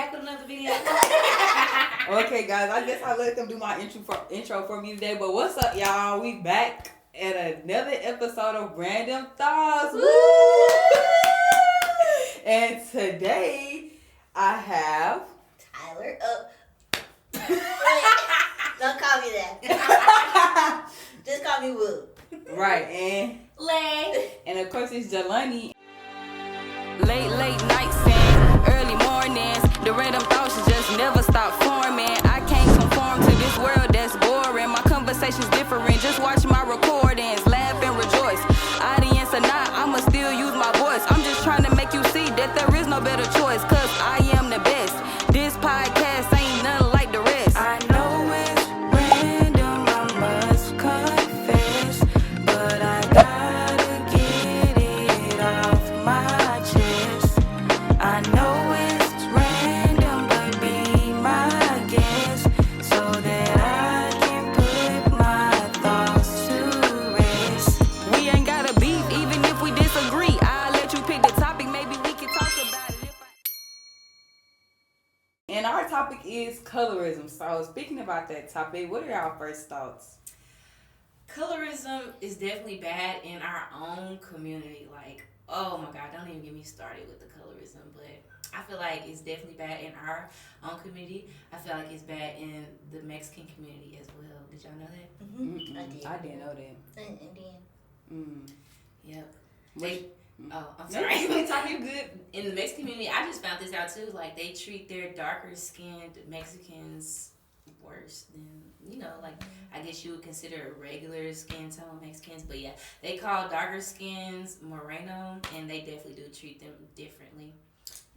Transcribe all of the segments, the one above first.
back with another video. Okay, guys, I guess I'll let them do my intro for me today. But what's up, y'all? We back at another episode of Random Thoughts. Woo! And today I have Tyler. Don't call me that. Just call me Woo. Right, and Lay. And of course it's Jelani. Late nights and early mornings, the random thoughts just never stop forming. I can't conform to this world that's boring. My conversation's different, just watch my recordings, laugh and rejoice. Audience or not, I'ma still use my voice. I'm just trying to make you see that there is no better choice, cause I am the best. This podcast ain't nothing like the rest. I know it's random, I must confess, but I gotta get it off my chest. I know it's random, but be my guest so that I can put my thoughts to rest. We ain't gotta beef, even if we disagree. I'll let you pick the topic, maybe we can talk about it. And our topic is colorism. So speaking about that topic, what are y'all first thoughts? Colorism is definitely bad in our own community. Like, oh my God, don't even get me started with the colorism. But I feel like it's definitely bad in our own community. I feel like it's bad in the Mexican community as well. Did y'all know that? Mm-hmm. I didn't know that. And Indian. Yep. Wait. Oh, I'm No, sorry. you talking good. In the Mexican community, I just found this out too. Like, they treat their darker skinned Mexicans worse than, like, I guess you would consider regular skin tone Mexicans. But yeah, they call darker skins Moreno, and they definitely do treat them differently.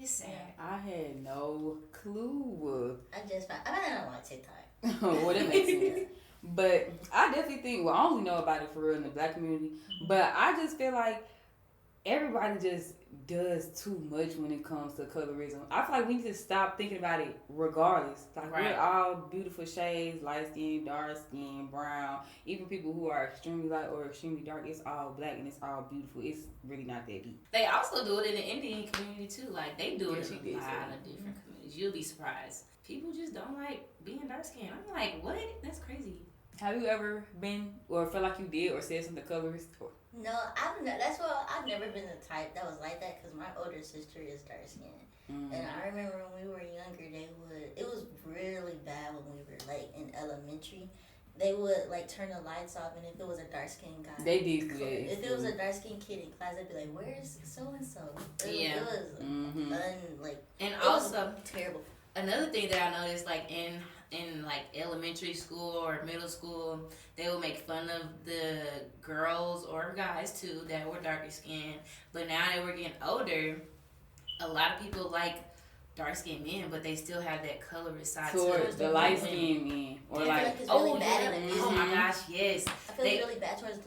It's sad. I had no clue. I don't want TikTok. Well, that makes sense. But I definitely think, I only know about it for real in the black community, but I just feel like everybody just does too much when it comes to colorism. I feel like we need to stop thinking about it regardless. Like, right. We're all beautiful shades, light skin, dark skin, brown. Even people who are extremely light or extremely dark, it's all black and it's all beautiful. It's really not that deep. They also do it in the Indian community too. Like, they do it in a lot too. of different communities. You'll be surprised. People just don't like being dark skinned. I'm like, what? That's crazy. Have you ever been or felt like you did or said something colorist? No, I've never been the type that was like that because my older sister is dark skinned. And I remember when we were younger, it was really bad when we were like in elementary. They would like turn the lights off, and if it was a dark skinned guy, they did good. If it was a dark skinned kid in class, they'd be like, "Where's so and so?" Yeah. It was and it also was terrible. Another thing that I noticed, like in like elementary school or middle school, they would make fun of the girls or guys too that were darker skinned. But now that we're getting older, a lot of people like dark skinned men, but they still have that colorist side towards the light skinned men, or I feel like it's really bad in the music. Oh my gosh, yes. I feel it's really bad towards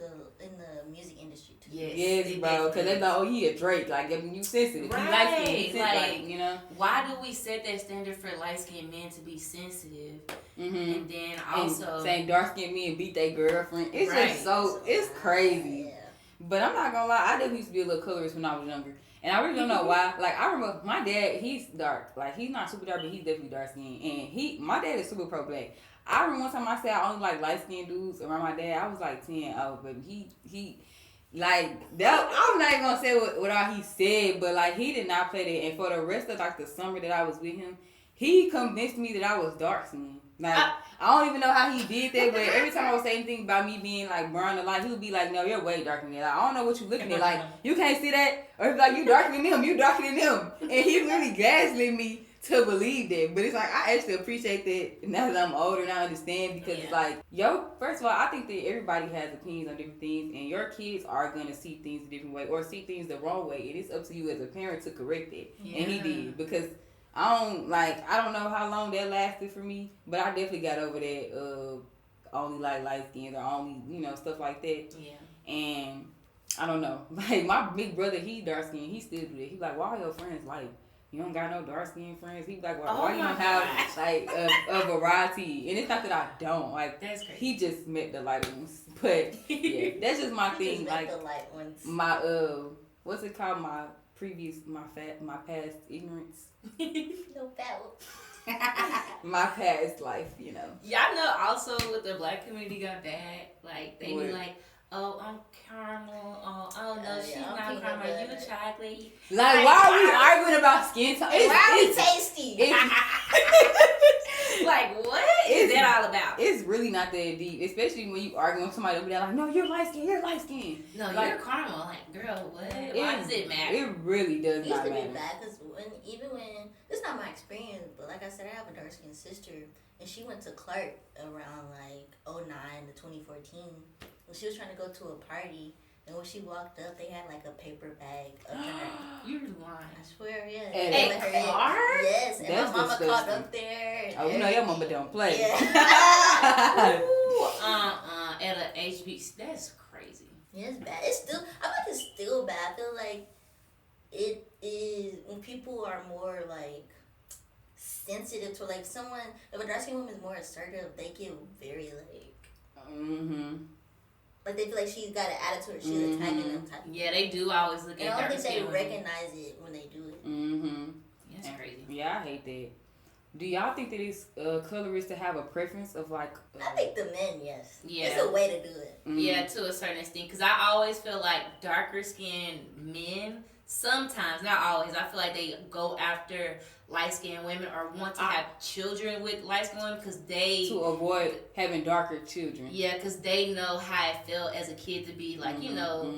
in the music industry too. Yes, bro. Because they like, oh, he a Drake. Like, when you sensitive, right. He light skinned, like, Why do we set that standard for light skinned men to be sensitive? And then also and saying dark skinned men beat their girlfriend. It's just it's crazy. Yeah. But I'm not gonna lie, I definitely used to be a little colorist when I was younger. And I really don't know why. Like, I remember my dad, he's dark. Like, he's not super dark, but he's definitely dark skinned. And my dad is super pro black. I remember one time I said I only like light skinned dudes around my dad. I was like 10. Oh, but he like that. I'm not even gonna say what all he said, but like he did not play that. And for the rest of like the summer that I was with him, he convinced me that I was dark skinned. Like, I don't even know how he did that, but every time I would say anything about me being like brown or light, he would be like, "No, you're way darker than that. Like, I don't know what you looking at. Like, you can't see that." Or he'd be like, "You darker than them. You darker than them." And he really gaslit me to believe that. But it's like, I actually appreciate that now that I'm older and I understand, because it's like, first of all, I think that everybody has opinions on different things, and your kids are going to see things a different way or see things the wrong way. It is up to you as a parent to correct it. Yeah. And he did, because I don't know how long that lasted for me, but I definitely got over that only like light skins or only, stuff like that. Yeah. And I don't know. Like, my big brother, he dark skinned, he still do that. He like, "Why are your friends like, you don't got no dark skinned friends?" He like, why you don't have like a variety? And it's not that I don't. Like, that's crazy. He just met the light ones. But yeah, that's just my thing. Just like met the light ones. what's it called? My past ignorance. No battle. My past life, you know. Y'all know also what the black community got bad. Like they What? be like, oh, I'm caramel. Oh no, she's yeah, I'm not peanut caramel. You butter. chocolate. Like, why are we arguing about skin tone? Why are we tasty? Like what is that all about? It's really not that deep, especially when you arguing with somebody over there like, no, you're light skinned, you're light skinned. No, like, you're caramel. Like, girl, what? Why does it matter? It really does It used not to be matter. bad because even when it's not my experience, but like I said, I have a dark skinned sister, and she went to Clark around like 09 to 2014. When she was trying to go to a party, and when she walked up, they had like a paper bag up to her. You're lying. I swear, yeah. And They at let her in. Clark? Yes, and That's my mama disgusting. called up there. And Oh, you know your mama don't play. Yeah. Ooh, at a HB, that's crazy. Yeah, it's bad. It's still, I feel like it's still bad. I feel like it is when people are more like sensitive to like someone. If a dark skinned woman is more assertive, they get very like they feel like she's got an attitude or she's attacking them type. Yeah, they do always look And at I don't dark think they skin women. recognize it when they do it. That's crazy. Yeah, I hate that. Do y'all think that it's colorist to have a preference of like? I think the men, yes. Yeah. It's a way to do it. Yeah, to a certain extent. Because I always feel like darker skinned men, sometimes, not always, I feel like they go after light skinned women or want to have children with light skinned women because they. To avoid having darker children. Yeah, because they know how it felt as a kid to be like, you know,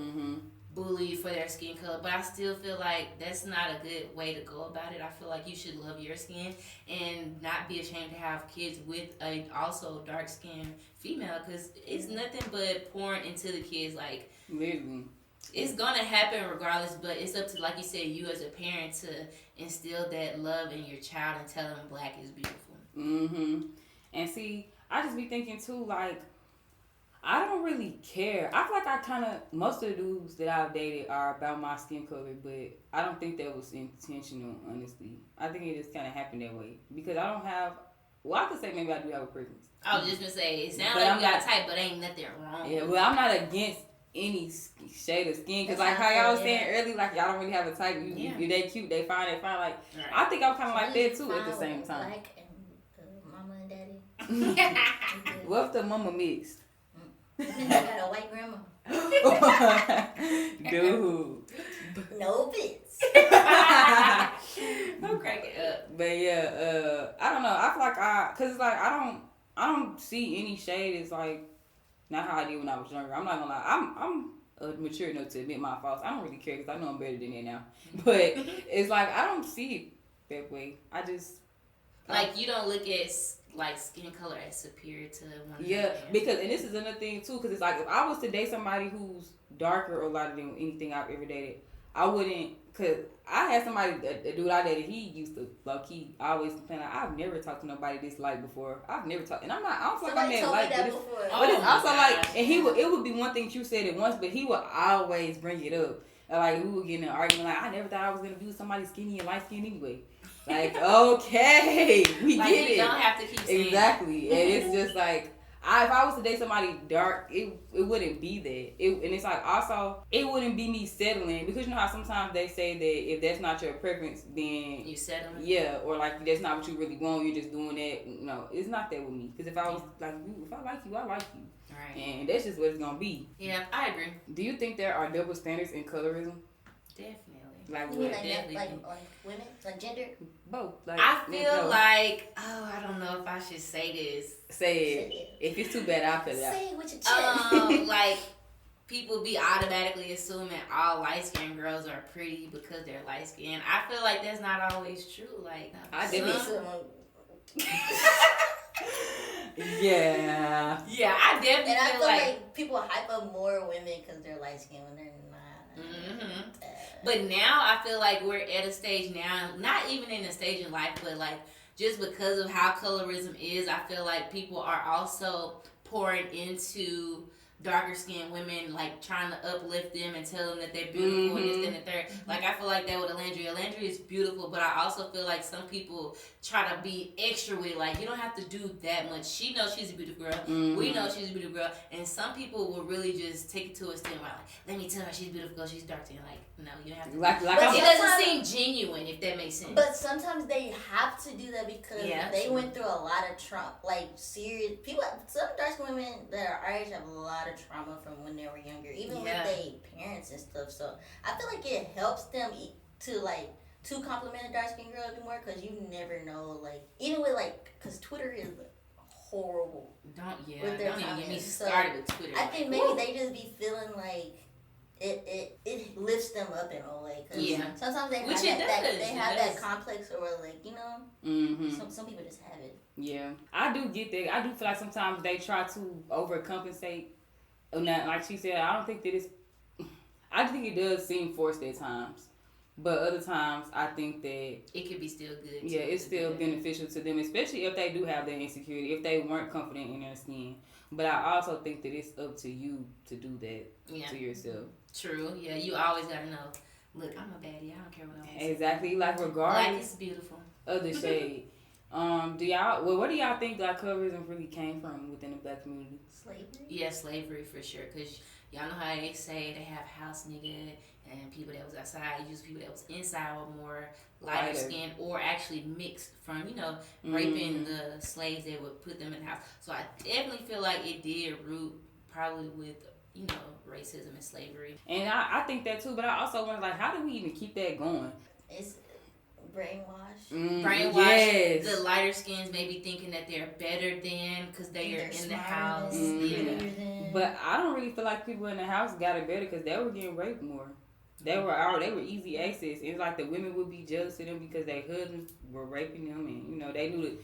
bullied for their skin color. But I still feel like that's not a good way to go about it. I feel like you should love your skin and not be ashamed to have kids with a also dark skinned female because it's nothing but pouring into the kids. Like, literally. it's gonna happen regardless, but it's up to, like you said, you as a parent to instill that love in your child and tell them black is beautiful. And see, I just be thinking too, like, I don't really care. I feel like I kind of, most of the dudes that I've dated are about my skin color, but I don't think that was intentional, honestly. I think it just kind of happened that way. Because I don't have, well, I could say maybe I do have a preference. I was just gonna say, it sounds But like I'm you got not- a type, but ain't nothing wrong. Yeah, well, I'm not against any shade of skin. Because like how y'all was saying earlier, like y'all don't really have a type. If they cute, they fine, they fine. Like, I think I'm kind of like that too at the same time. Black and mama and daddy. What if the mama mixed? I got a white grandma. Dude. No bits. Don't crack it up. But yeah, I don't know. I feel like cause it's like I don't see any shade as like not how I did when I was younger. I'm not gonna lie. I'm mature enough to admit my faults. I don't really care because I know I'm better than that now. But it's like I don't see it that way. I just like you don't look at like skin color as superior to one. Yeah, because and this is another thing too. Because it's like if I was to date somebody who's darker or lighter than anything I've ever dated, I wouldn't. Cause I had somebody, a dude I dated, he used to low-key always complain like, I've never talked to nobody this light before. I've never talked, and I'm not, I don't feel like I'm Somebody that told me light, that but before. but it's Oh also my like, gosh, and it would be one thing you said it once, but he would always bring it up. And like we would get in an argument like, I never thought I was gonna be with somebody skinny and light skinned anyway. Like, okay, we like get you it. don't have to keep saying Exactly, and it's just like. If I was to date somebody dark, it wouldn't be that. And it's like also it wouldn't be me settling because you know how sometimes they say that if that's not your preference, then you settling. Yeah, or like that's not what you really want. You're just doing that. No, it's not that with me. Because if I was like, if I like you, I like you. Right. And that's just what it's gonna be. Yeah, I agree. Do you think there are double standards in colorism? Definitely. Like You mean what? like women, like gender? Both. Like I feel no. like I don't know if I should say this. Say it. If it's too bad, I'll cut it out. Say it with your chest. Like people be automatically assuming all light skinned girls are pretty because they're light skinned. I feel like that's not always true. Like I some- did Yeah. Yeah, I definitely And I feel feel like. like people hype up more women because they're light skinned when they're not. But now I feel like we're at a stage now, not even in a stage in life, but like just because of how colorism is, I feel like people are also pouring into darker skinned women, like trying to uplift them and tell them that they're beautiful and this, that, and the third. Like I feel like that with Alandria. Alandria is beautiful, but I also feel like some people try to be extra with it. Like you don't have to do that much. She knows she's a beautiful girl. We know she's a beautiful girl. And some people will really just take it to a extent where like, let me tell her she's beautiful because she's dark skin. Like, No, you have to. Like it I doesn't seem genuine, if that makes sense. But sometimes they have to do that because they true. went through a lot of trauma, like serious people. Some dark skinned women that are our age have a lot of trauma from when they were younger, even with their parents and stuff. So I feel like it helps them to compliment a dark skinned girl a bit more because you never know, like even with because Twitter is horrible. Don't even get me So started with Twitter. I think maybe they just be feeling like it lifts them up in a way. Cause sometimes they have that complex or some people just have it. Yeah, I do get that. I do feel like sometimes they try to overcompensate. Now, like she said, I don't think that it's. I think it does seem forced at times. But other times, I think that it could be still good. Yeah, it's still beneficial to them, especially if they do have that insecurity, if they weren't confident in their skin. But I also think that it's up to you to do that to yourself. True. Yeah, you always gotta know. Look, I'm a baddie. I don't care what I'm saying. Exactly. Like regardless. Black is beautiful. Of the shade. What do y'all think like colorism really came from within the black community? Slavery. Yeah, slavery for sure. Cause y'all know how they say they have house nigga. And people that was outside, usually people that was inside were more lighter skin or actually mixed from, raping the slaves that would put them in the house. So I definitely feel like it did root probably with, racism and slavery. And I think that too, but I also wonder, like, how do we even keep that going? It's brainwash. Brainwash. Yes. The lighter skins maybe thinking that they're better than because they are in the house. But I don't really feel like people in the house got it better because they were getting raped more. They were easy access. It's like the women would be jealous of them because their husbands were raping them, and they knew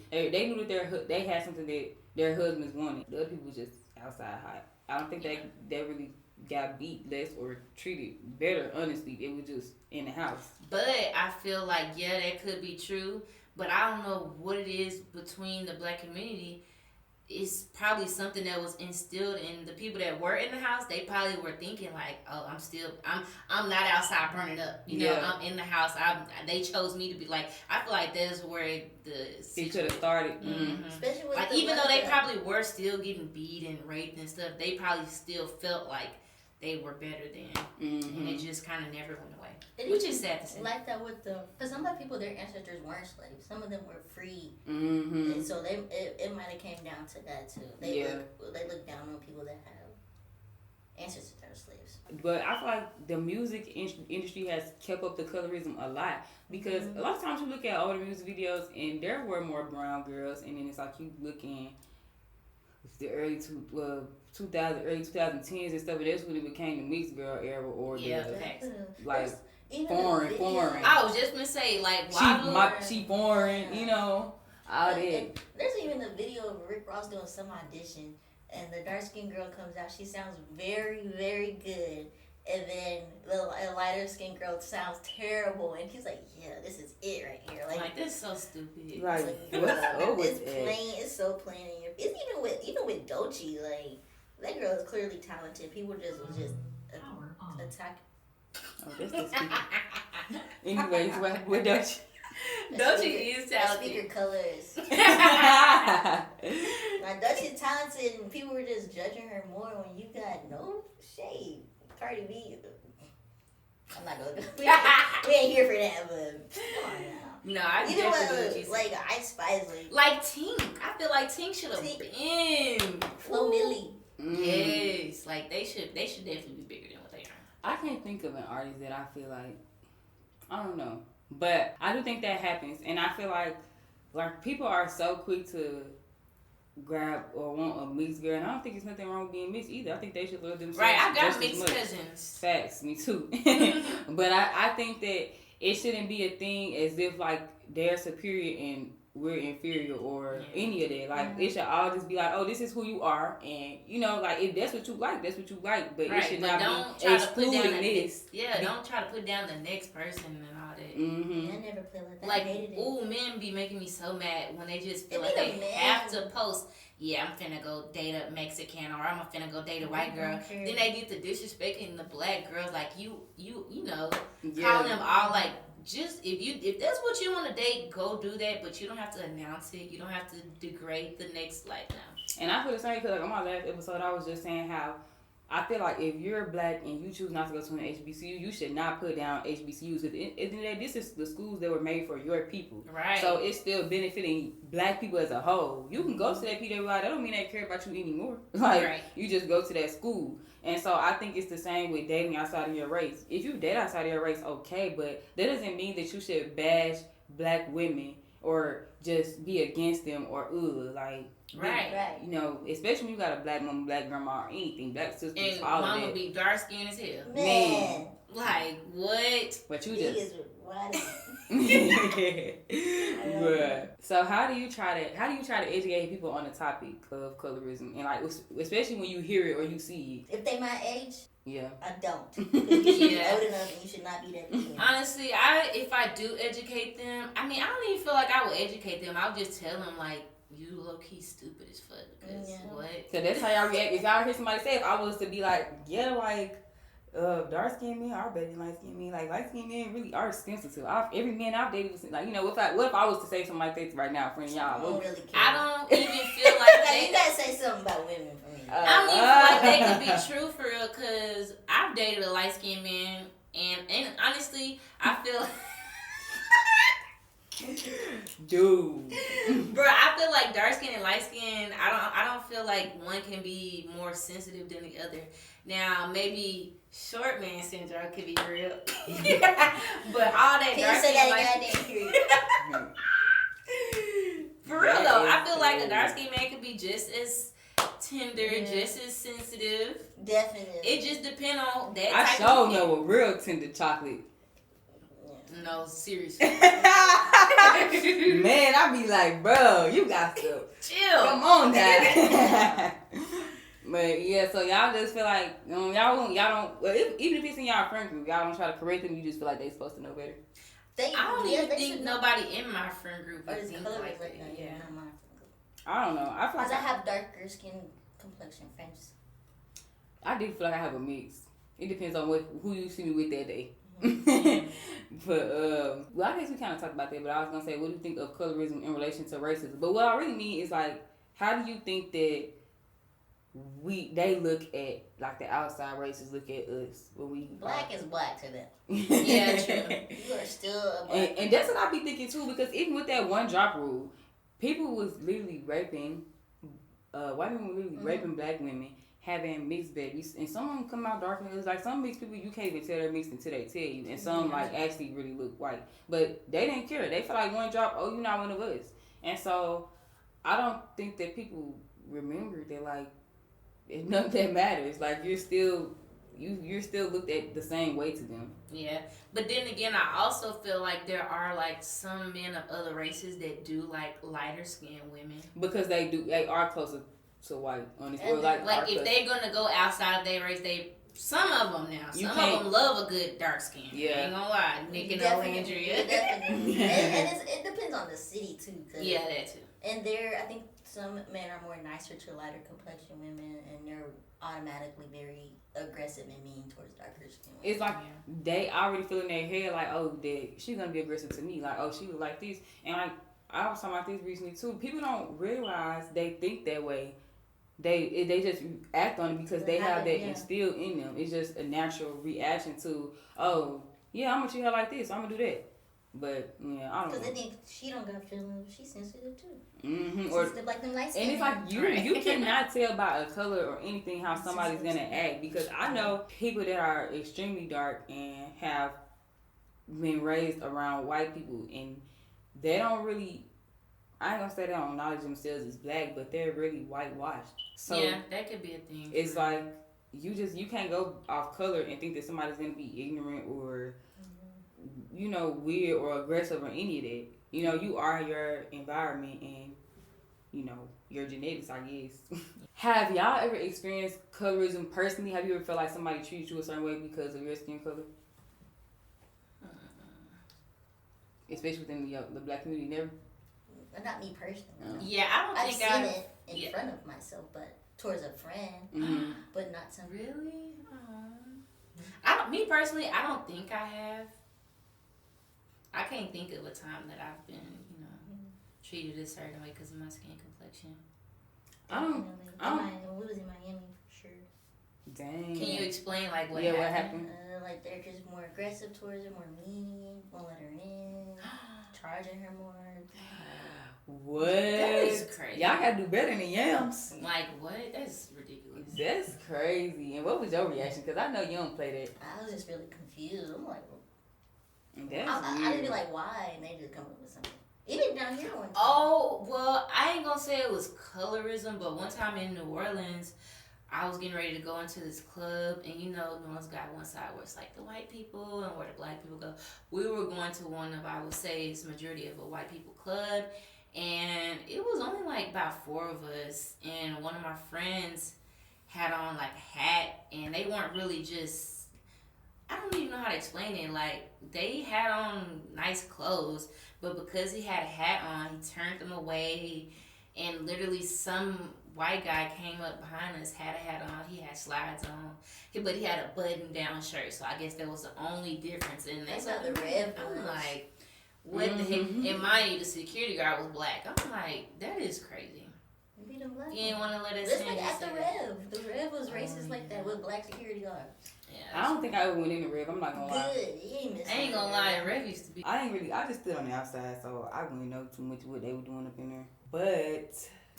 that they had something that their husbands wanted. The other people was just outside hot. I don't think they really got beat less or treated better. Honestly, it was just in the house. But I feel like that could be true. But I don't know what it is between the black community. It's probably something that was instilled in the people that were in the house. They probably were thinking like, "Oh, I'm not outside burning up. I'm in the house. They chose me to be like." I feel like that's where it could have started. Mm-hmm. Especially with like even though they probably were still getting beat and raped and stuff, they probably still felt like they were better than, and it just kind of never went away, which is sad to say. Like that because some of the people, their ancestors weren't slaves. Some of them were free, and so it might have came down to that too. They look down on people that have ancestors that are slaves. But I feel like the music industry has kept up the colorism a lot because a lot of times you look at older music videos and there were more brown girls, and then it's like you look in the early 2010s and stuff, and that's when it became the mixed girl era or foreign. I was just gonna say she foreign, all that. There's even a video of Rick Ross doing some audition, and the dark skinned girl comes out. She sounds very, very good, and then the lighter skinned girl sounds terrible, and he's like, "Yeah, this is it right here." Like this is so stupid. Like it's plain. It's so plain. It's even with Doechii, like that girl is clearly talented. People was just attacking. Oh, that's the speaker. Anyways, what Doechii? Doechii is talented. Speaker colors. Like Doechii is talented, and people were just judging her more when you got no shade. Cardi B. I'm not gonna. We ain't here for that, but come on now. No, I even with like Ice Spice, like Tink. I feel like Tink should have been Flo Milli. Yes, like they should definitely be bigger than what they are. I can't think of an artist that I feel like, I don't know, but I do think that happens, and I feel like people are so quick to grab or want a mixed girl, and I don't think there's nothing wrong with being mixed either. I think they should love themselves. Right, I got just mixed cousins. Facts, me too. But I think that it shouldn't be a thing as if like they're superior and we're inferior or any of that. Like it should all just be like, oh, this is who you are, and like if that's what you like, that's what you like. But it should not be excluding this. Don't try to put down the next person and all that. I never play like that. Like, ooh, men be making me so mad when they just feel like they have to post. Yeah, I'm finna go date a Mexican, or I'm finna go date a white girl. Then they get to disrespecting the black girls, like call them all like. Just if that's what you want to date, go do that. But you don't have to announce it. You don't have to degrade the next life now. And I feel the same because like on my last episode, I was just saying how I feel like if you're black and you choose not to go to an HBCU, you should not put down HBCUs. Because this is the schools that were made for your people. Right. So it's still benefiting black people as a whole. You can go to that PWI. That don't mean they care about you anymore. Like, right. You just go to that school. And so I think it's the same with dating outside of your race. If you date outside of your race, okay. But that doesn't mean that you should bash black women or just be against them or like. Right. You know, especially when you got a black mama, black grandma, or anything, black sisters, and all of mama that. be dark skinned as hell. Man. Like, what? But you just. Bruh. So how do you try to educate people on the topic of colorism, and like especially when you hear it or you see it? If they my age, yeah, I don't. You should be old enough, and you should not be that young. Honestly, if I do educate them, I mean, I don't even feel like I will educate them. I'll just tell them like, you low key stupid as fuck. Because what? So that's how y'all react. If y'all hear somebody say, if I was to be like, yeah, like. Dark skinned men are better than light skinned men. Like light skinned men really are sensitive. Every man I've dated was like, you know, what if I was to say something like this right now, friend, y'all? I don't really care. I don't even feel like you gotta say something about women for me. I don't even feel like they could be true for real, because I've dated a light skinned man, and honestly, I feel. Dude, bro, I feel like dark skin and light skin. I don't feel like one can be more sensitive than the other. Now maybe short man syndrome could be real, but all that Can dark you say skin, that light for real though, I feel like a dark skin man could be just as tender, just as sensitive. Definitely. It just depends on that. I type sure of know a real tender chocolate. No, seriously. Man, I be like, bro, you got to chill. Come on now. But yeah, so y'all just feel like y'all don't. Well, even if it's in y'all friend group, y'all don't try to correct them. You just feel like they supposed to know better. I don't even think nobody in my friend group is think like that. Yeah. I don't know. I feel like I have darker skin complexion friends. I do feel like I have a mix. It depends on who you see me with that day. But well, I guess we kind of talked about that. But I was gonna say, what do you think of colorism in relation to racism? But what I really mean is like, how do you think that they look at, like, the outside races look at us when we black is black to them. Yeah, true. You are still a black. And that's what I be thinking too, because even with that one drop rule, people was literally raping white women were literally raping black women, having mixed babies, and some of them come out darker. It's like some mixed people you can't even tell they're mixed until they tell you, and some like actually really look white, but they didn't care. They feel like one drop, oh, you're not one of us. And so I don't think that people remember that, like, none of that matters. Like, you're still looked at the same way to them. Yeah, but then again, I also feel like there are like some men of other races that do like lighter skinned women because they are closer to white on this world. Like if they're gonna go outside of their race, some of them of them love a good dark skin. Yeah, ain't gonna lie, Nick and Andrea. Definitely, and it depends on the city too. Yeah, that too. And I think some men are more nicer to lighter complexion women, and they're automatically very aggressive and mean towards darker skin women. It's like they already feel in their head like, oh, that she's gonna be aggressive to me. Like, oh, she was like this. And like I was talking about this recently too. People don't realize they think that way. They just act on it because they have that instilled in them. It's just a natural reaction to, oh, yeah, I'm gonna treat her like this. I'm gonna do that. But yeah, I don't know. Because they think she don't got feelings. She's sensitive too. Mm-hmm. Sensitive like them light skin. And it's like you cannot tell by a color or anything how somebody's gonna act, because I know people that are extremely dark and have been raised around white people, and they don't really. I ain't gonna say they don't acknowledge themselves as black, but they're really whitewashed. So yeah, that could be a thing. It's like you can't go off color and think that somebody's gonna be ignorant or weird or aggressive or any of that. You are your environment and your genetics, I guess. Have y'all ever experienced colorism personally? Have you ever felt like somebody treated you a certain way because of your skin color? Especially within the black community, never? Not me personally. Yeah, I don't think I've seen it in front of myself, but towards a friend, but not some. Really? Me personally, I don't think I have. I can't think of a time that I've been, treated a certain way because of my skin complexion. We was in Miami for sure. Dang. Can you explain like what What happened? Like they're just more aggressive towards her, more mean, won't let her in, charging her more. What? That is crazy. Y'all gotta do better than yams. Like what? That's ridiculous. That's crazy. And what was your reaction? Because I know you don't play that. I was just really confused. I'm like, That's I weird. didn't be like, why? And they just come up with something. Even down here one time. Oh, well, I ain't gonna say it was colorism, but one time in New Orleans, I was getting ready to go into this club, and you know, New Orleans got one side where it's like the white people and where the black people go. We were going to one of, I would say, it's majority of a white people club, and it was only like about 4 of us, and one of my friends had on like a hat, and they weren't really just, I don't even know how to explain it. Like, they had on nice clothes, but because he had a hat on, he turned them away, and literally some white guy came up behind us, had a hat on, he had slides on, but he had a button-down shirt, so I guess that was the only difference in that. That's how the red I'm was. like, what the heck? And mind you, the security guard was black. I'm like, that is crazy. Maybe the black You didn't want to let us Just in. like and at the say that. Rev. The Rev was racist like that with black security guards. Yeah, I don't think I ever went in the Rev. I'm not gonna lie. Good. You ain't missing I ain't gonna lie, Rev used to be. I just stood on the outside, so I wouldn't know too much what they were doing up in there. But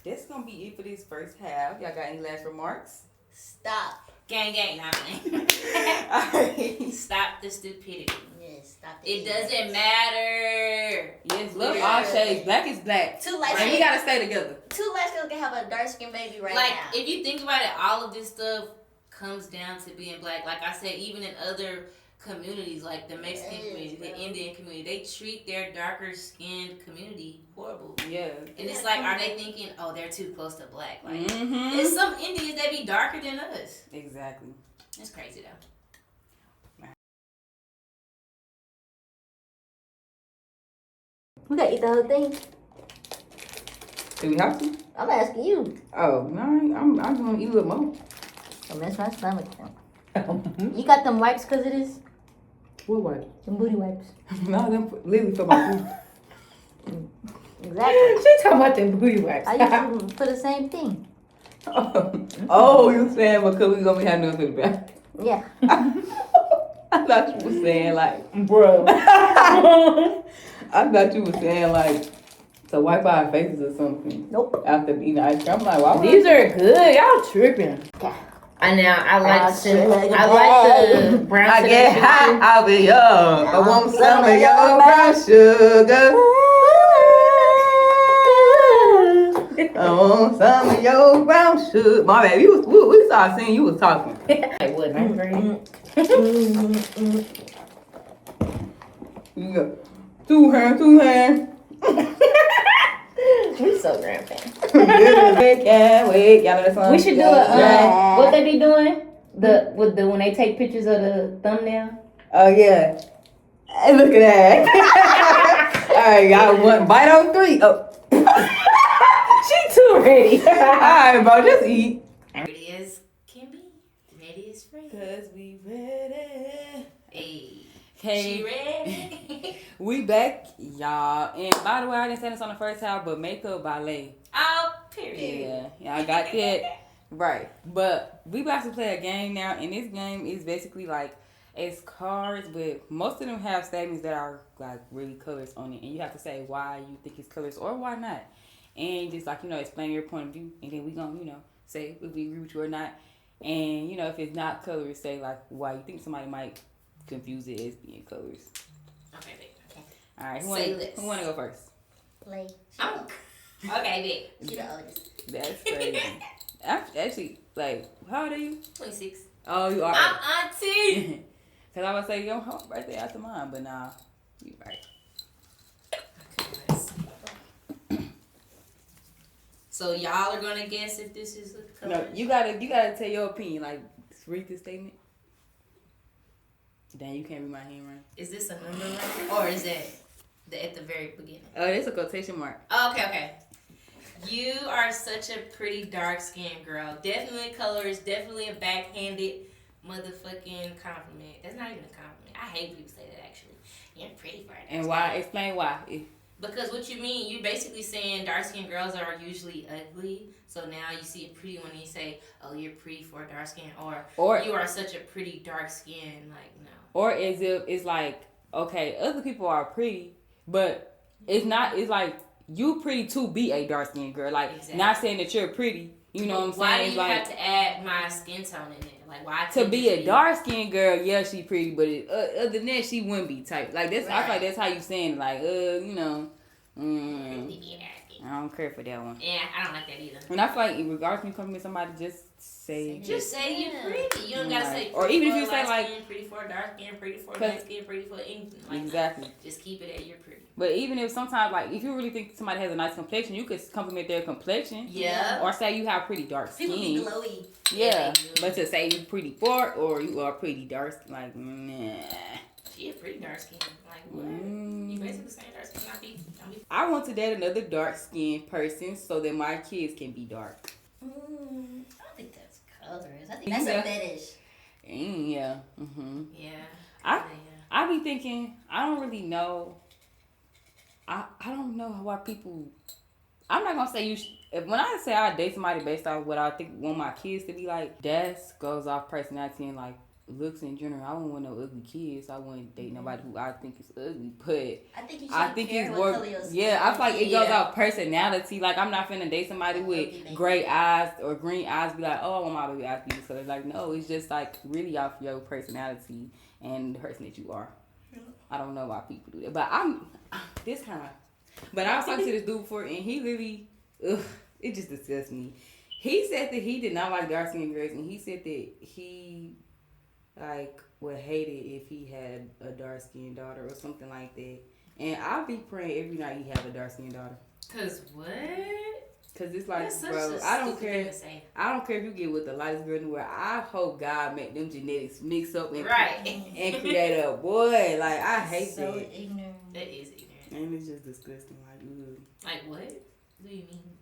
that's gonna be it for this first half. Y'all got any last remarks? Stop. Gang, gang, not playing. Alright. Stop the stupidity. Yes, stop the It ignorance. doesn't matter. Yes, love all shades. Black is black. Two light And we skins. gotta stay together. Two light skins can have a dark skinned baby right Like, now. if you think about it, all of this stuff comes down to being black. Like I said, even in other communities, like the Mexican Yes, community, the bro. Indian community, they treat their darker skinned community horrible. Yeah. And it's like, are they thinking, oh, they're too close to black? Like, Mm-hmm. there's some Indians that be darker than us. Exactly. It's crazy though. We gotta eat the whole thing. Do we have to? I'm asking you. Oh, no, I'm gonna eat a little more. Don't mess my stomach down. You got them wipes because of this? What white? Them booty wipes. No, them literally for my food. Exactly. She talking about them booty wipes. I use them for the same thing. Oh, you saying because we gonna be having nothing to the back? Yeah. I thought you were saying like, Bro. I thought you were saying like to wipe our faces or something. Nope. After eating ice cream, I'm like, why? These are good. Y'all tripping. I like the brown I sugar. get high, I'll be young. I want some of your brown sugar. I want some of your brown sugar. My bad, we started singing, you was talking. Like what, ninth grade? You go, two hands. We so grandpa. Can't wait. Y'all know that song? We should do Yeah. what they be doing? When they take pictures of the thumbnail. Oh, yeah. Hey, look at that. All right, got one bite on 3. Oh. She too ready. All right, bro, just eat. Ready as can be. Ready as free. Cause we ready. Hey. She Hey, ready? we back, y'all. And by the way, I didn't say this on the first half, but makeup ballet. Oh, period. Yeah, I got that. Right. But we about to play a game now, and this game is basically like it's cards, but most of them have statements that are like really colors on it, and you have to say why you think it's colors or why not. And just like, explain your point of view, and then we gonna, say if we agree with you or not. And if it's not colors, say like why you think somebody might confuse it as being colors. Okay, babe. All right, Say who wanna go first? Play. Okay, She the oldest. That's crazy. Actually, like, how old are you? babe. 26. Oh, you are. I'm auntie. Cause I would say your birthday after mine, but nah, you right. So y'all are gonna guess if this is a color? No, you gotta tell your opinion. Like, read the statement. Then you can't read my handwriting. Is this a number line? Or is it at the very beginning? Oh, that's a quotation mark. Oh, okay. You are such a pretty dark-skinned girl. Definitely colors. Definitely a backhanded motherfucking compliment. That's not even a compliment. I hate people say that, actually. You're pretty for it. And why? Explain why. Because what you mean, you're basically saying dark skinned girls are usually ugly. So now you see a pretty one and you say, oh, you're pretty for a dark skin, or you are such a pretty dark skin. Like, no. Or as if it's like, okay, other people are pretty, but it's not, it's like, you pretty to be a dark skinned girl. Like, not saying that you're pretty. You know what I'm saying? Why do you like, have to add my skin tone in there? Like, why? To be a dark skinned girl, yeah, she pretty, but other than that, she wouldn't be type. Like, that's, I feel like that's how you saying it. Like, you know, I don't care for that one. Yeah, I don't like that either. And I feel like, in regards to me coming to somebody, just say you're pretty. You don't gotta say. Or even if you say like skin, pretty for dark skin, pretty for light skin, pretty for anything. Like exactly. That. Just keep it at you're pretty. But even if sometimes, like, if you really think somebody has a nice complexion, you could compliment their complexion. Yeah. Or say you have pretty dark skin. People be glowy. Yeah. But to say you pretty dark or you are pretty dark, like, nah. She a pretty dark skin. Like, what? You basically saying dark skin, not be. I want to date another dark skinned person so that my kids can be dark. I don't think that's colorist. I think that's a fetish. Yeah. Yeah. I be thinking, I don't really know. I don't know why people. I'm not gonna say you. When I say I date somebody based off what I think want my kids to be like, that goes off personality and like looks in general. I don't want no ugly kids. I wouldn't date nobody who I think is ugly. But I think it's more. Yeah, I feel like it goes off personality. Like, I'm not finna date somebody with gray eyes or green eyes. Be like, oh, I want my baby eyes to be this color. Like, no, it's just like really off your personality and the person that you are. I don't know why people do that, but this kind of. But I was talking to this dude before, and he really, it just disgusts me. He said that he did not like dark skinned girls, and he said that he like would hate it if he had a dark skinned daughter or something like that. And I'll be praying every night he have a dark skinned daughter. Cause what? Cause it's like, bro, I don't care. I don't care if you get with the lightest girl in the world. I hope God make them genetics mix up and and create a boy. Like, I hate so that. Ignorant. That is ignorant. And it's just disgusting. Like, ugh. Like what? What do you mean?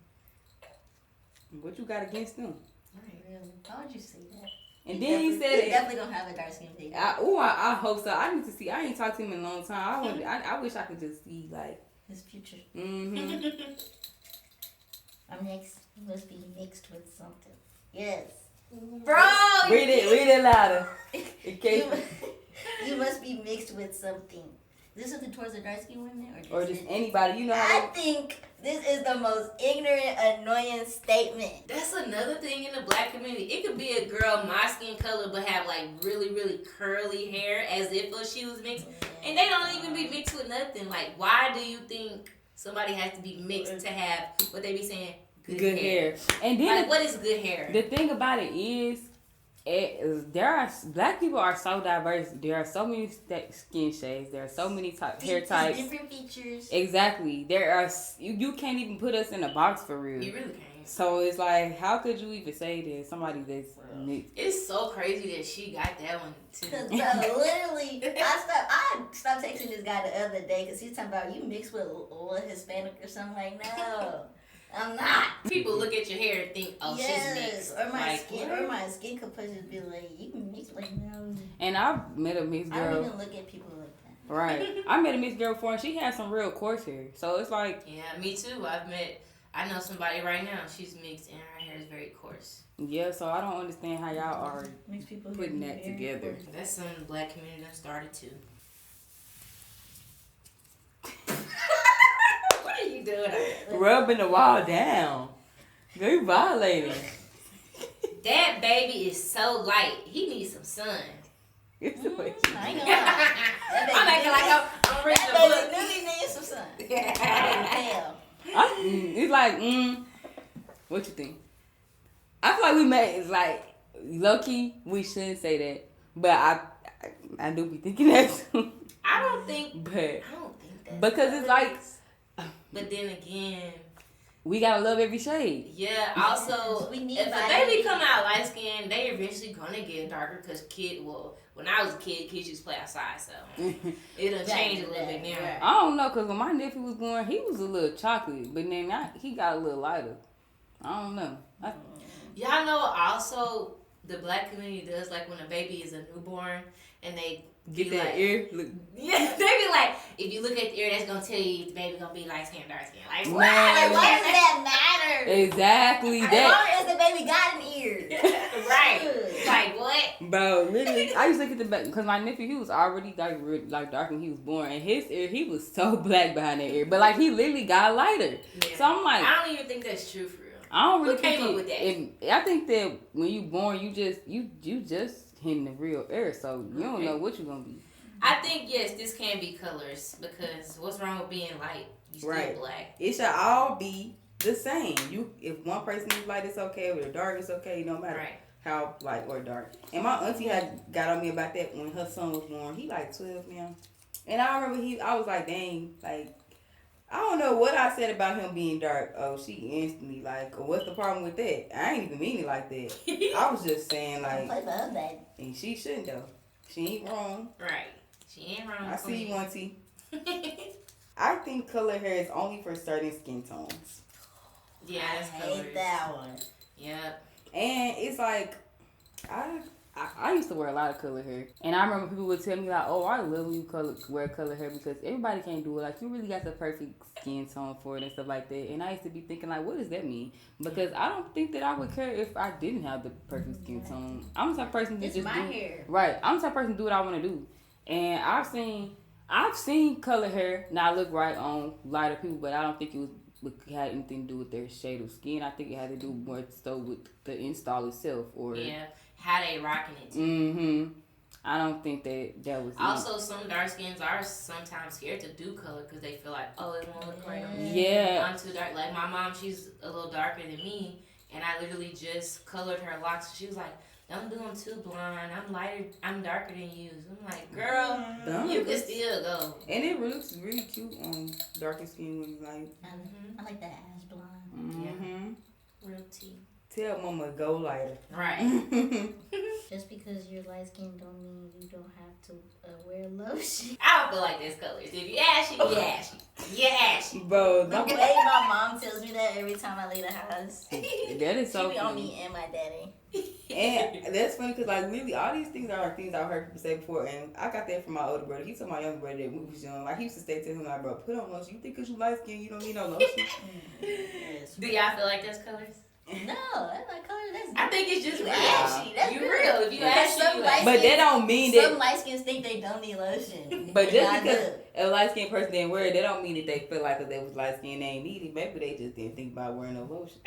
What you got against them? Right, really? Why would you say that? And then he said he definitely don't have a dark skin baby. I hope so. I need to see. I ain't talked to him in a long time. I wish I could just see like his future. Mm-hmm. He must be mixed with something. Yes. Bro! Read it louder. You must be mixed with something. Is this something towards the dark skin women? Or just anybody, you know I think this is the most ignorant, annoying statement. That's another thing in the black community. It could be a girl my skin color but have like really, really curly hair as if she was mixed. And they don't even be mixed with nothing. Like, why do you think somebody has to be mixed to have what they be saying? Good hair. And then like, what is good hair? The thing about it is, black people are so diverse. There are so many skin shades. There are so many hair types. Different features. Exactly. There are you can't even put us in a box for real. You really can't. So it's like, how could you even say that somebody that's mixed? It's so crazy that she got that one too. Cause literally, I stopped texting this guy the other day because he's talking about you mixed with a Hispanic or something. Like, no. I'm not. People look at your hair and think, oh, she's mixed. Or my skin could just be like, you mixed, like, no. And I met a mixed girl. I don't even look at people like that. Right. I met a mixed girl before, and she had some real coarse hair. So it's like, yeah, me too. I know somebody right now. She's mixed, and her hair is very coarse. Yeah, so I don't understand how y'all are people putting that together. That's something the black community done started too. What are you doing? Rubbing the wall down. You violating. That baby is so light. He needs some sun. I ain't gonna lie. I'm acting like I'm reading the book. That baby needs some sun. It's like, what you think? I feel like we made, it's like, low-key, we shouldn't say that. But I do be thinking that too. I don't think that. Because it's like, but then again, we gotta love every shade. Yeah. Also, if a baby come out light skinned, they eventually gonna get darker. Cause when I was a kid, kids used to play outside, so it done changed a little bit now. I don't know, cause when my nephew was born, he was a little chocolate, but then he got a little lighter. I don't know. Y'all know also the black community does like when a baby is a newborn and they Get that ear. Look. Yeah, they be like, if you look at the ear, that's gonna tell you the baby gonna be light skin, dark skin. Like, what? Like, why does that matter? Exactly As that. long as the baby got an ear. Right. Like, what? Bro, literally, I used to look at the back because my nephew, he was already like dark when he was born, and his ear, he was so black behind that ear, but like he literally got lighter. Yeah. So I'm like, I don't even think that's true for real. I don't really Who came think up with that? And I think that when you born, you just hitting the real air, so you don't know what you're gonna be. I think yes, this can be colors because what's wrong with being light? You still Right. black. It should all be the same. If one person is light, it's okay. If they're dark, it's okay. No matter Right. how light or dark. And my auntie had got on me about that when her son was born. He like 12 now, and I remember I was like, dang, like I don't know what I said about him being dark. Oh, she instantly like, what's the problem with that? I ain't even mean it like that. I was just saying like, Play for her daddy. and she shouldn't though. She ain't wrong. Right. She ain't wrong. I see you, auntie. I think color hair is only for certain skin tones. Yeah, I that's hate colors. that one. Yep. And it's like, I used to wear a lot of color hair. And I remember people would tell me like, oh, I love when you wear color hair because everybody can't do it. Like, you really got the perfect skin tone for it and stuff like that. And I used to be thinking like, what does that mean? Because I don't think that I would care if I didn't have the perfect skin tone. I'm the type of person that It's just my do. hair. Right. I'm the type of person to do what I want to do. And I've seen color hair not look right on lighter people, but I don't think it had anything to do with their shade of skin. I think it had to do more so with the install itself, or how they rocking it too. Mm-hmm. I don't think that was also it. Some dark skins are sometimes scared to do color because they feel like, oh, it won't look right on me. Yeah. I'm too dark. Like my mom, she's a little darker than me, and I literally just colored her locks. She was like, don't do them too blonde. I'm darker than you. So I'm like, girl, you can still go. And it looks really cute on darker skin women. Like, I like that ash blonde. Mm-hmm. Real tea. Tell mama go lighter. Right. Just because you're light skinned don't mean you don't have to wear lotion. I don't feel like there's colors. If you ashy, you ashy. You ashy. Bro, The way my mom tells me that every time I leave the house. that is so She be on funny. me and my daddy. And that's funny because like literally all these things are like things I've heard people say before, and I got that from my older brother. He told my younger brother that when we was young, like he used to say to him like, bro, put on lotion. You think because you light skin you don't need no lotion? Do y'all feel like that's colors? No, that's not color. That's I think it's just you real. ashy. That's you real. real. If you Because ashy, some you light ashy. But that don't mean that. Some light skins think they don't need lotion. But And just I because do. a light skinned person didn't wear it, that don't mean that they feel like if they was light skinned they ain't need it. Maybe they just didn't think about wearing no lotion.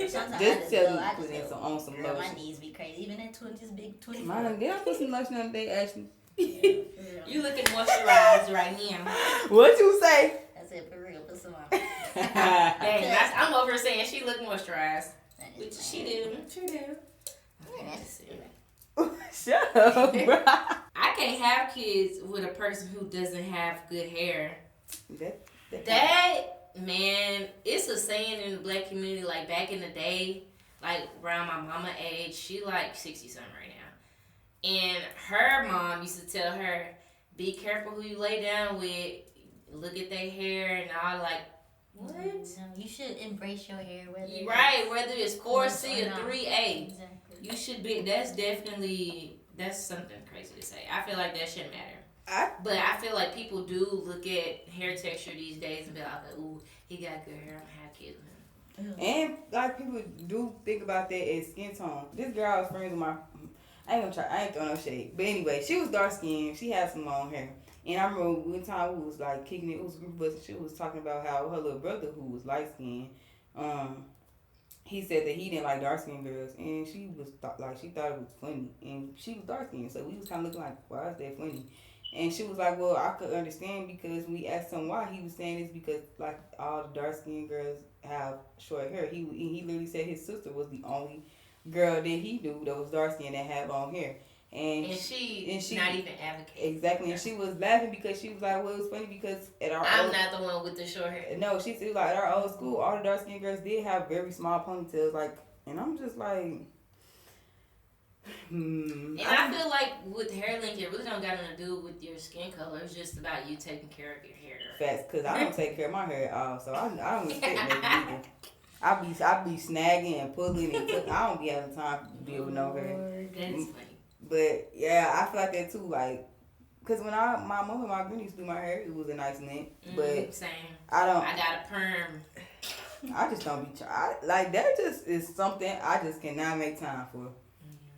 Sometimes Just I just tell go, me I put just in go, some on some girl, my lotion. knees be crazy. Even at 20, this big 24. Mine, did I put some lotion on the day, Ashley? You looking moisturized right now. What you say? That's it, for real. Put some on. Dang, I'm over saying she look moisturized. Which she do. She do. Shut up, bro. I can't have kids with a person who doesn't have good hair. That, man, it's a saying in the black community, like back in the day, like around my mama age, she like 60-something right now. And her mom used to tell her, be careful who you lay down with, look at their hair, and all like, what? No, you should embrace your hair. Whether it's 4C or 3A. Exactly. You should be, that's something crazy to say. I feel like that shouldn't matter. But I feel like people do look at hair texture these days and be like, ooh, he got good hair, I'm gonna have kids with him. And like people do think about that as skin tone. This girl I was friends with I ain't throwing no shade. But anyway, she was dark skinned, she had some long hair. And I remember one time we was like kicking it was a group of us and she was talking about how her little brother who was light skinned, he said that he didn't like dark skinned girls, and she was she thought it was funny, and she was dark skinned, so we was kind of looking like, why is that funny? And she was like, well, I could understand because when we asked him why, he was saying it's because like all the dark skinned girls have short hair. He literally said his sister was the only girl that he knew that was dark skinned that had long hair. And she not even advocating. Exactly, and she was laughing because she was like, well, it was funny because I'm not the one with the short hair. No, she said like at our old school, all the dark skinned girls did have very small ponytails, like, and I'm just like, And I feel like with hair length, it really don't got nothing to do with your skin color. It's just about you taking care of your hair. Facts, because I don't take care of my hair at all, so I don't expect nothing either. I be snagging and pulling and cooking. I don't be having time to deal with no hair. That's funny. But yeah, I feel like that too, like, cause when my mom and my granny used to do my hair, it was a nice length. But same. I don't. I got a perm. I just don't be like that. Just is something I just cannot make time for.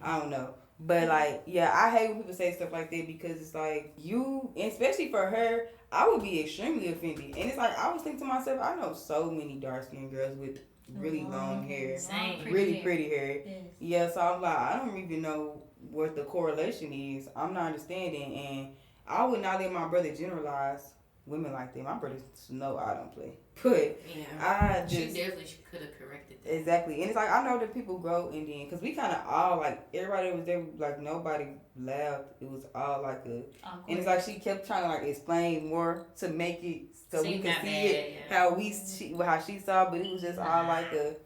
I don't know. But like, yeah, I hate when people say stuff like that because it's like you, and especially for her, I would be extremely offended. And it's like I was thinking to myself, I know so many dark skinned girls with really long hair, really pretty hair. Yes. Yeah, so I'm like, I don't even know what the correlation is. I'm not understanding, and I would not let my brother generalize women like that. My brother know I don't play. But I just... She definitely could have corrected that. Exactly. And it's like, I know that people grow and then... Because we kind of all, like, everybody that was there, like, nobody laughed. It was all, like, a... And it's like she kept trying to, like, explain more to make it so we could see it how she saw. But it was just all, like, a...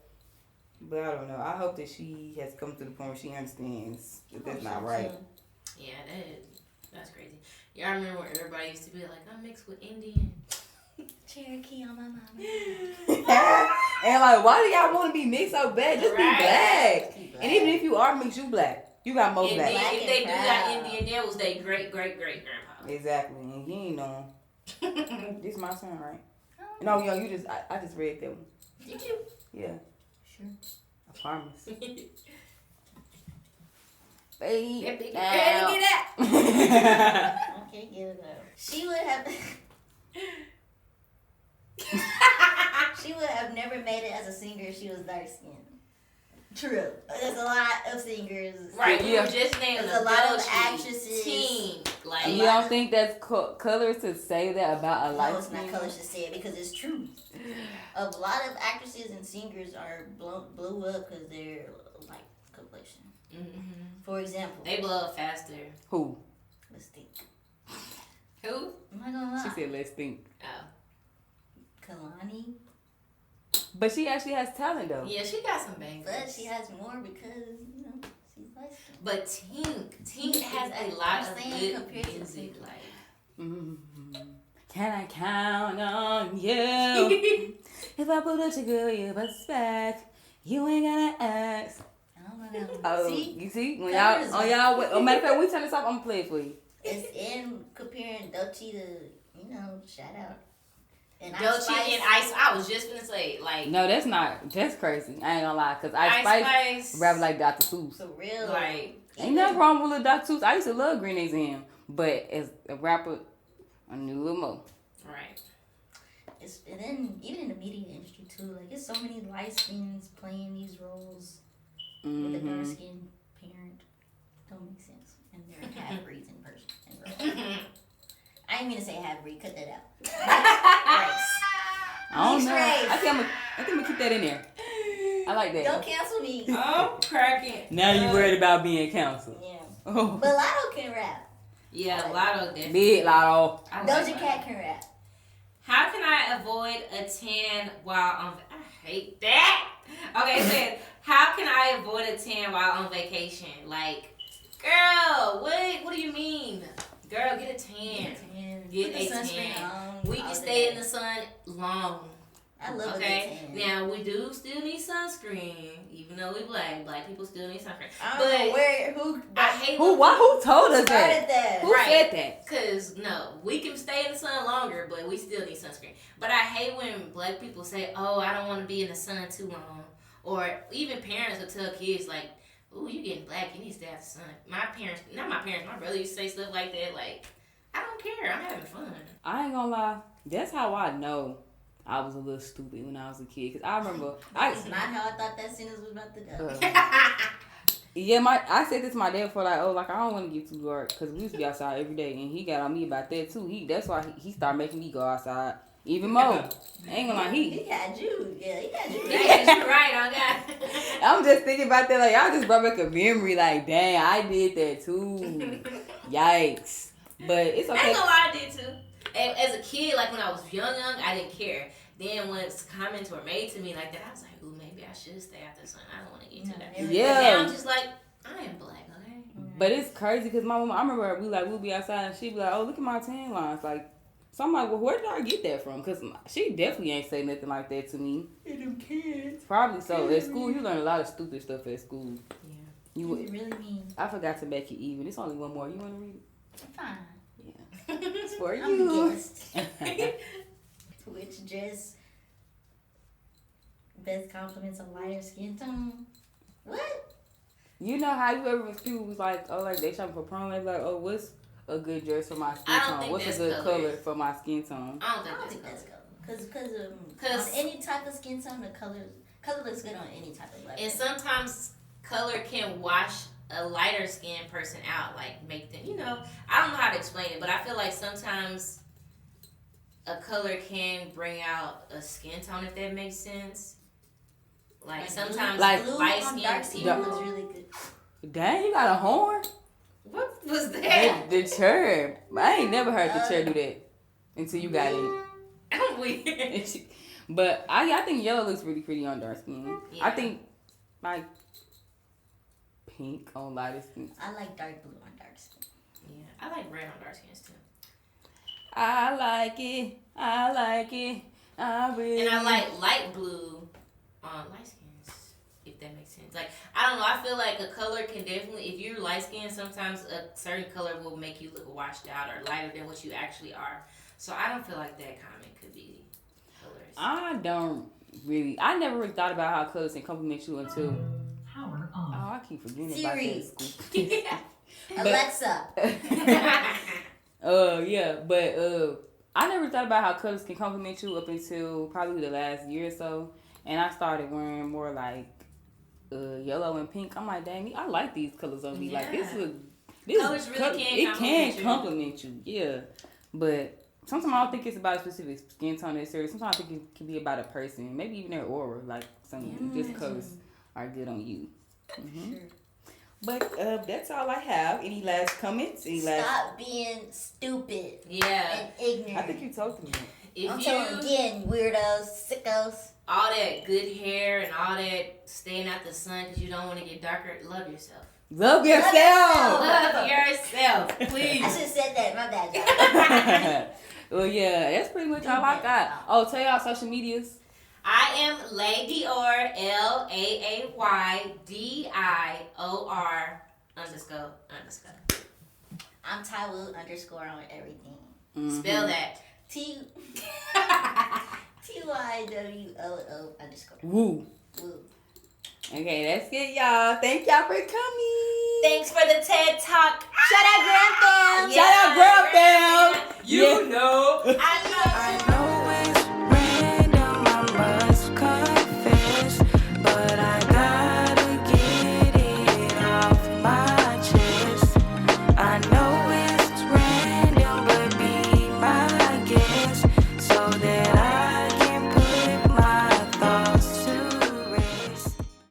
But I don't know. I hope that she has come to the point where she understands that that's not right. Yeah, that's crazy. Y'all remember when everybody used to be like, I'm mixed with Indian. Cherokee on my mama. And like, why do y'all want to be mixed so bad? Just be black. And even if you are mixed, you black. You got most black. And if they do got Indian, that was their great grandpa. Exactly. And you ain't know. This my son, right? No, yo, you just I just read that one. Did you? Yeah. Sure. I promise. Babe, get that. Okay, give it up. She would have. She would have never made it as a singer if she was dark skinned. True. There's a lot of singers. Right. You were just named a lot of actresses. Teen. Like, you don't think that's colors to say that about a life? No, it's not colors to say it because it's true. A lot of actresses and singers are blew up because they're light complexion. Mm-hmm. For example, they blow up faster. Who? Let's think. Who? I'm not gonna lie. She said, "Let's think." Oh. Kalani. But she actually has talent though. Yeah, she got some bangers. But she has more because she's light skinned. But Tink has a lot of good music. Like, can I count on you? If I put a girl, you bust back. You ain't gotta ask. Oh, see? You see? When y'all, matter of fact, we turn this off, I'm gonna play it for you. It's in comparing Dolce to, shout out. And Dolce and Ice. I was just gonna say, like. No, that's crazy. I ain't gonna lie, cause Ice Spice rap like Dr. Seuss. For real. Like. Ain't nothing wrong with little Dr. Seuss. I used to love Green Eggs and him, but as a rapper, I knew a little more. Right. And then, even in the media industry too, like, there's so many light skins playing these roles. With a dark skinned parent. Don't make sense. And they're half-breeds in person. I didn't mean to say half-breed. Cut that out. Race. I don't know. I think I'm going to keep that in there. I like that. Don't cancel me. Oh, cracking. Now you worried about being canceled. Yeah. Oh. But Lotto can rap. Yeah, Lotto definitely. Big Lotto. Doja Cat can rap. How can I avoid a tan while on... I hate that. Okay, it said, how can I avoid a tan while on vacation? Like, girl, what do you mean? Girl, get a tan. Get a tan. We can stay in the sun long. I love okay? A tan. Now, we do still need sunscreen, even though we black people still need sunscreen. I don't know who told us that? Who said that? Because, no, we can stay in the sun longer, but we still need sunscreen. But I hate when black people say, oh, I don't want to be in the sun too long. Or even parents will tell kids, like, ooh, you getting black, you need to stay out the sun. My brother used to say stuff like that. Like, I don't care, I'm having fun. I ain't gonna lie, that's how I know I was a little stupid when I was a kid. Because I remember... That's not how I thought that sentence was about to go. Yeah, I said this to my dad before, like, I don't want to get too dark. Because we used to be outside every day. And he got on me about that, too. That's why he started making me go outside. Even more. I ain't gonna lie, he had you. Yeah, he had you. You right on that. I'm just thinking about that. Like, y'all just brought back a memory. Like, dang, I did that too. Yikes. But it's okay. I ain't gonna lie, I did too. As a kid, like when I was young, I didn't care. Then once comments were made to me like that, I was like, ooh, maybe I should stay out the sun. I don't want to get to that. Yeah. But now I'm just like, I am black, okay? But it's crazy because my mom, I remember we'll be outside and she'd be like, oh, look at my tan lines. Like, so I'm like, well, where did I get that from? Because she definitely ain't say nothing like that to me. And them kids. Probably so. At school, you learn a lot of stupid stuff at school. Yeah. You really mean? I forgot to make it even. It's only one more. You want to read it? Fine. Yeah. It's for I'm you. the guest. Which dress best compliments a lighter skin tone? What? You know how you ever people was like, oh, like they shopping for prom, they be like, oh, what's a good dress for my skin I don't tone? think What's a that's good colors. color for my skin tone? I don't I think don't that's think that's color. color. Because on any type of skin tone, the color looks good on any type of black. And sometimes color can wash a lighter skinned person out, like make them, I don't know how to explain it, but I feel like sometimes a color can bring out a skin tone, if that makes sense. Like sometimes blue light on skinned dark skin people. looks really good. Dang, you got a horn? What was that? The chair. I ain't never heard the chair do that until you got it. I'm weird. But I think yellow looks really pretty on dark skin. Yeah. I think like pink on lighter skin. I like dark blue on dark skin. Yeah, I like red on dark skins too. I like it. I really. And I like light blue on light skins, if that makes sense. Like, I don't know, I feel like a color can definitely, if you're light skinned, sometimes a certain color will make you look washed out or lighter than what you actually are. So I don't feel like that comment could be colors. I never really thought about how colors can compliment you until. Power on. Oh, I keep forgetting Siri. about that school. Alexa. Yeah, but I never thought about how colors can compliment you up until probably the last year or so, and I started wearing more like yellow and pink. I'm like, dang, I like these colors on me. Like this Colors really can compliment you. Yeah, but sometimes I don't think it's about a specific skin tone necessarily. Sometimes I think it can be about a person, maybe even their aura. Like just colors are good on you. Mm-hmm. Sure. But that's all I have. Any last comments? Stop being stupid Yeah. and ignorant. I think you told me. If I'm you, telling again, weirdos, sickos. all that good hair and all that staying out the sun because you don't want to get darker, love yourself. Love yourself. Love yourself, please. I should have said that. My bad, y'all. Well, yeah, that's pretty much all I got. Oh, tell y'all social medias. I am Lay Dior, LAAYDIOR __. I'm Tywood _ on everything. Mm-hmm. Spell that. TYWOO _ Woo. Woo. Okay, that's it, y'all. Thank y'all for coming. Thanks for the TED Talk. Shut up.